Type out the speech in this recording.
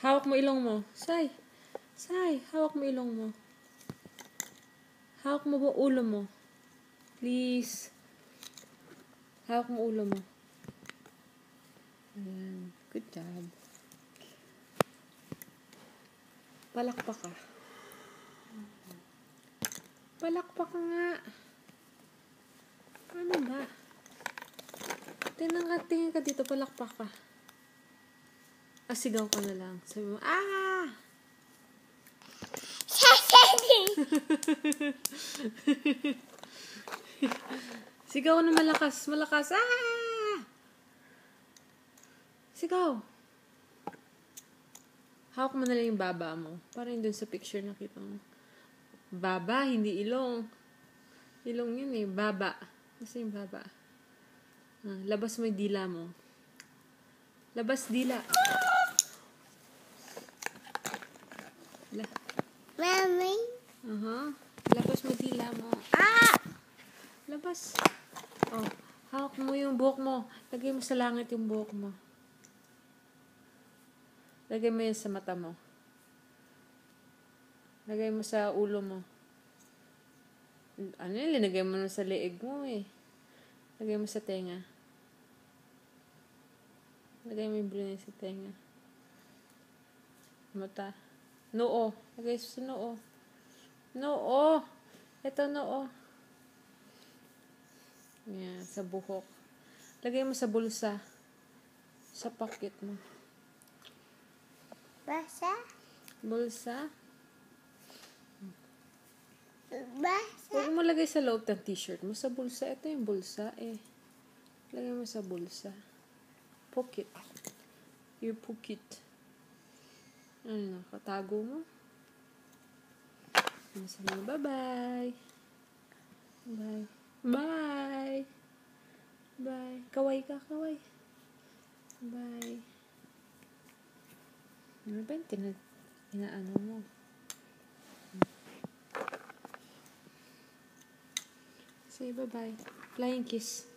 Hawak mo ilong mo. Say. Say, hawak mo ilong mo. Hawak mo ba ulo mo? Please. Hawak mo ulo mo. Ayan. Good job. Palakpak ka. Palakpak ka nga. Ano ba? Tingin ka dito, palakpak ka. Sigaw ka na lang. Sabi mo, ah! Sigaw na malakas. Malakas. Ah! Sigaw. Hawak mo na lang yung baba mo. Parang dun sa picture nakita mo. Baba, hindi ilong. Ilong yun eh. Baba. Kasi yung baba. Labas mo yung dila mo. Labas dila. Mami? Labas mo dila mo. Ah! Labas. Oh, hawak mo yung buhok mo. Lagay mo sa langit yung buhok mo. Lagay mo yun sa mata mo. Lagay mo sa ulo mo. Ano yun? Linagay mo na sa leeg mo eh. Lagay mo sa tenga. Lagay mo yung blue sa tenga. Mata. Noo. Lagay sa noo. Noo. Ito noo. Yan, sa buhok. Lagay mo sa bulsa. Sa pocket mo. Basa? Bulsa. Basa? Huwag mo lagay sa loob ng t-shirt mo. Sa bulsa. Ito yung bulsa eh. Lagay mo sa bulsa. Pocket. Your pocket. Ano, katago mo? Sabi mo, bye-bye. Bye. Bye. Bye. Kaway ka, kaway. Bye. Ano ba yung inaano mo? Say bye-bye. Flying kiss.